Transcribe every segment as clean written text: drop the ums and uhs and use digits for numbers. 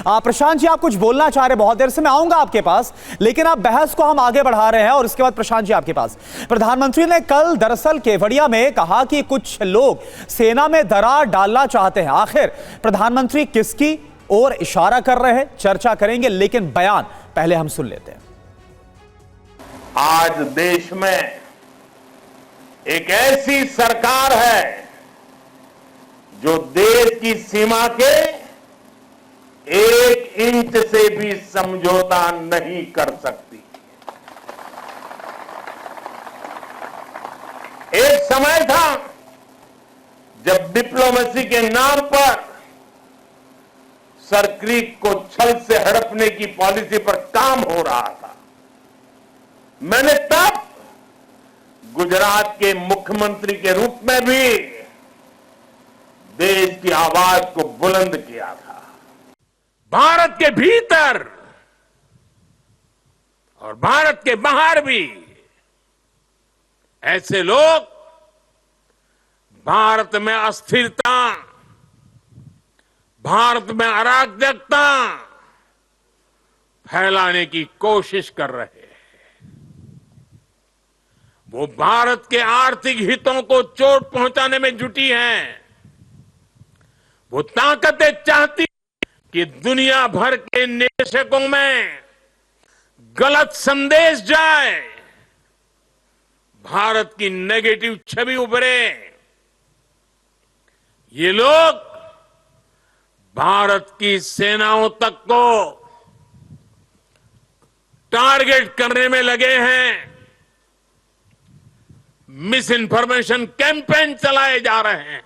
प्रशांत जी, आप कुछ बोलना चाह रहे, बहुत देर से मैं आऊंगा आपके पास, लेकिन आप बहस को हम आगे बढ़ा रहे हैं और इसके बाद प्रशांत जी आपके पास। प्रधानमंत्री ने कल दरअसल केवड़िया में कहा कि कुछ लोग सेना में दरार डालना चाहते हैं। आखिर प्रधानमंत्री किसकी ओर इशारा कर रहे हैं, चर्चा करेंगे, लेकिन बयान पहले हम सुन लेते हैं। आज देश में एक ऐसी सरकार है जो देश की सीमा के 1 इंच से भी समझौता नहीं कर सकती। एक समय था जब डिप्लोमेसी के नाम पर सरक्रीक को छल से हड़पने की पॉलिसी पर काम हो रहा था। मैंने तब गुजरात के मुख्यमंत्री के रूप में भी देश की आवाज को बुलंद किया था। भारत के भीतर और भारत के बाहर भी ऐसे लोग भारत में अस्थिरता, भारत में अराजकता फैलाने की कोशिश कर रहे हैं। वो भारत के आर्थिक हितों को चोट पहुंचाने में जुटी हैं। वो ताकतें चाहती कि दुनिया भर के निवेशकों में गलत संदेश जाए, भारत की नेगेटिव छवि उभरे। ये लोग भारत की सेनाओं तक को टारगेट करने में लगे हैं। मिस इन्फॉर्मेशन कैंपेन चलाए जा रहे हैं।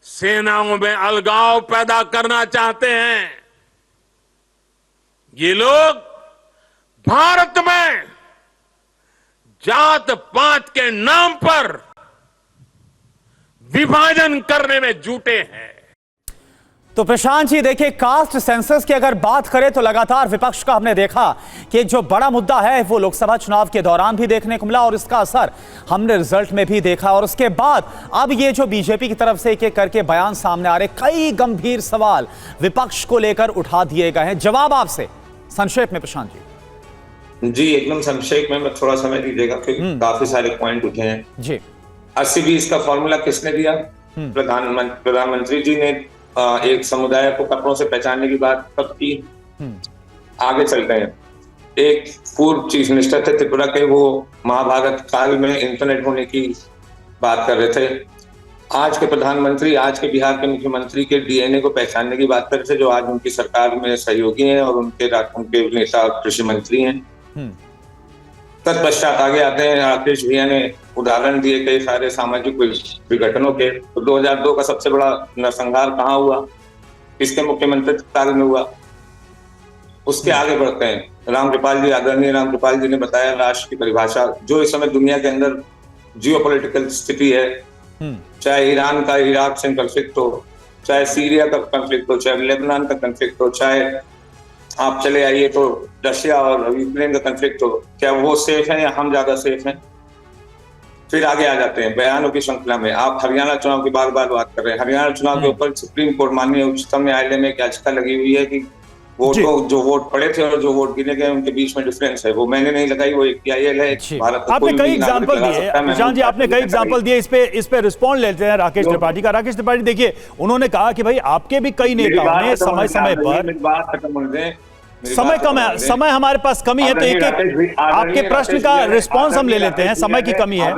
सेनाओं में अलगाव पैदा करना चाहते हैं। ये लोग भारत में जात पात के नाम पर विभाजन करने में जुटे हैं। तो प्रशांत जी देखिए, कास्ट सेंसस की अगर बात करें तो लगातार विपक्ष का हमने देखा कि एक जो बड़ा मुद्दा है वो लोकसभा चुनाव के दौरान भी देखने को मिला और इसका असर हमने रिजल्ट में भी देखा। और उसके बाद अब ये जो बीजेपी की तरफ से एक एक करके बयान सामने आ रहे, कई गंभीर सवाल विपक्ष को लेकर उठा दिए गए हैं। जवाब आपसे संक्षेप में प्रशांत जी। जी एकदम संक्षेप में, थोड़ा समय दीजिएगा क्योंकि काफी सारे पॉइंट उठे हैं जी। 80-20 का फॉर्मूला किसने दिया? प्रधानमंत्री जी ने एक समुदाय को कपड़ों से पहचानने की बात कब की? आगे चलते हैं। एक पूर्व चीफ मिनिस्टर थे त्रिपुरा के, वो महाभारत काल में इंटरनेट होने की बात कर रहे थे। आज के प्रधानमंत्री, आज के बिहार के मुख्यमंत्री के डीएनए को पहचानने की बात कर रहे थे, जो आज उनकी सरकार में सहयोगी हैं और उनके नेता कृषि मंत्री हैं। तत्पश्चात आगे आते हैं, राकेश भैया ने उदाहरण दिए कई सारे सामाजिक विघटनों के। तो 2002 का सबसे बड़ा नरसंहार कहाँ हुआ, किसके मुख्यमंत्री काल में हुआ? उसके आगे बढ़ते हैं। रामकृपाल जी, आदरणीय रामकृपाल जी ने बताया राष्ट्र की परिभाषा, जो इस समय दुनिया के अंदर जियोपॉलिटिकल स्थिति है, चाहे ईरान का इराक से कंफ्लिक्ट हो, चाहे सीरिया का कंफ्लिक्ट हो, चाहे लेबनान का कंफ्लिक्ट हो, चाहे आप चले आइए तो रशिया और यूक्रेन का कंफ्लिक्ट हो, क्या वो सेफ है या हम ज्यादा सेफ हैं? फिर आगे आ जाते हैं बयानों की श्रृंखला में। आप हरियाणा चुनाव की बार बार बात कर रहे हैं। हरियाणा चुनाव के ऊपर सुप्रीम कोर्ट, माननीय उच्चतम न्यायालय में एक याचिका लगी हुई है कि वोटों, जो वोट पड़े थे और जो वोट गिने गए उनके बीच में डिफरेंस है। वो मैंने नहीं लगाई, वो एक पीआईएल है। भारत आपने कई एग्जांपल दिए प्रशांत जी, आपने कई एग्जांपल दिए। इस पे रिस्पॉन्ड लेते हैं राकेश त्रिपाठी का। राकेश त्रिपाठी देखिए, उन्होंने कहा कि भाई आपके भी कई नेताओं ने समय समय पर, समय कम है, समय हमारे पास कमी है, तो एक एक आपके प्रश्न का रिस्पांस हम ले लेते हैं, समय की कमी है।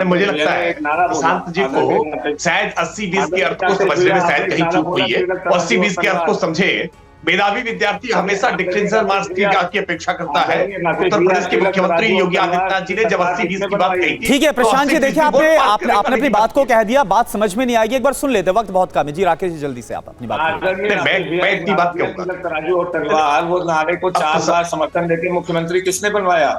मुझे लगता है प्रशांत जी को शायद 80-20 के अर्थ को समझने में शायद कहीं चूक हुई है। 80-20 के अर्थ को समझे। मेधावी विद्यार्थी हमेशा डिफरेंशियल मार्क्स की अपेक्षा करता है। उत्तर प्रदेश के मुख्यमंत्री योगी आदित्यनाथ जी ने जब 80-20 की बात कही थी। ठीक है प्रशांत जी, देखिए आपने अपनी बात को कह दिया, बात समझ में नहीं आएगी, एक बार सुन लेते, वक्त बहुत कम है। जी राकेश जी, जल्दी से आप अपनी बात। मैं इतनी बात कहूंगा। राजू और तलवार, वो नारे को 4 बार समर्थन देके मुख्यमंत्री किसने बनवाया?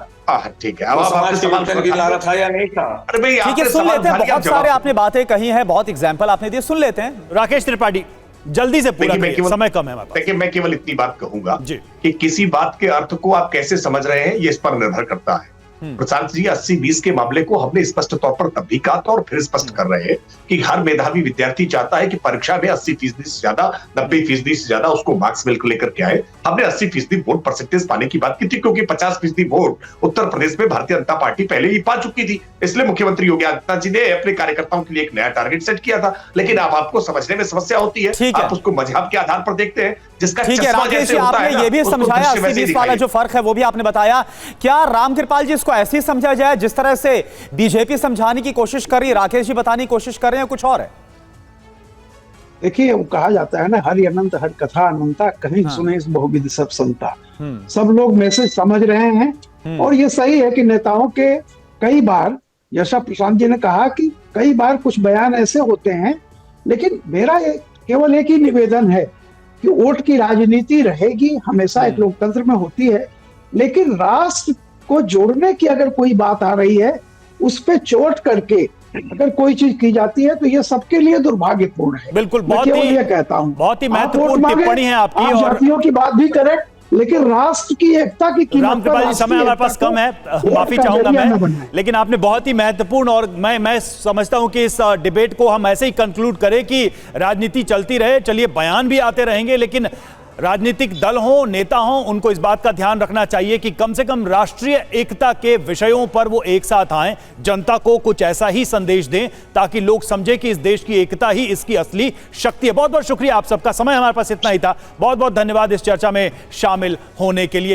ठीक है, अब आपके समर्थन की नारा था या नहीं था? अरे भाई ठीक है, सुन लेते हैं। बहुत सारे आपने बातें कही हैं, बहुत एग्जाम्पल आपने दिए, सुन लेते हैं। राकेश त्रिपाठी जल्दी से पूरा करिए, समय कम है। देखिए, मैं केवल इतनी बात कहूंगा कि किसी बात के अर्थ को आप कैसे समझ रहे हैं, ये इस पर निर्भर करता है। प्रशांत जी, 80-20 के मामले को हमने स्पष्ट तौर पर तब भी कहा था और फिर स्पष्ट कर रहे हैं कि हर मेधावी विद्यार्थी चाहता है कि परीक्षा में 80% से ज्यादा, 90% से ज्यादा उसको मार्क्स मिल लेकर के आए। हमने 80% वोट परसेंटेज पाने की बात की थी, क्योंकि 50% वोट उत्तर प्रदेश में भारतीय जनता पार्टी पहले ही पा चुकी थी। इसलिए मुख्यमंत्री योगी आदित्यनाथ जी ने अपने कार्यकर्ताओं के लिए एक नया टारगेट सेट किया था। लेकिन अब आपको समझने में समस्या होती है, आप उसको मजहब के आधार पर देखते हैं, जिसका चश्मा जैसे होता है। आपने ये भी समझाया 80-20 वाला जो फर्क है वो भी आपने बताया। क्या रामकृपाल जी इसको ऐसे ही समझा जाए जिस तरह से बीजेपी समझाने की कोशिश कर रही है, राकेश जी बताने की कोशिश कर रहे हैं, कुछ और है? देखिए, वो कहा जाता है ना, हरि अनंत हर कथा अनंता, कहीं सुने इस बहुविध सब संता। सब लोग मैसेज समझ रहे हैं और ये सही है कि नेताओं के कई बार, जैसा प्रशांत जी ने कहा कि कई बार कुछ बयान ऐसे होते हैं, लेकिन मेरा केवल एक ही निवेदन है कि वोट की राजनीति रहेगी, हमेशा एक लोकतंत्र में होती है, लेकिन राष्ट्र को जोड़ने की अगर कोई बात आ रही है, उस पे चोट करके अगर कोई चीज की जाती है तो ये सबके लिए दुर्भाग्यपूर्ण है। बिल्कुल, बहुत ही ये कहता हूं, बहुत ही महत्वपूर्ण टिप्पणी है आपकी। और जातियों की बात भी करें, लेकिन राष्ट्र की एकता की कीमत पर, समय हमारे पास कम है, माफी चाहूंगा मैं, लेकिन आपने बहुत ही महत्वपूर्ण, और मैं समझता हूं कि इस डिबेट को हम ऐसे ही कंक्लूड करें कि राजनीति चलती रहे, चलिए बयान भी आते रहेंगे, लेकिन राजनीतिक दल हो, नेता हो, उनको इस बात का ध्यान रखना चाहिए कि कम से कम राष्ट्रीय एकता के विषयों पर वो एक साथ आएं, जनता को कुछ ऐसा ही संदेश दें ताकि लोग समझे कि इस देश की एकता ही इसकी असली शक्ति है। बहुत बहुत शुक्रिया आप सबका, समय हमारे पास इतना ही था। बहुत बहुत धन्यवाद इस चर्चा में शामिल होने के लिए।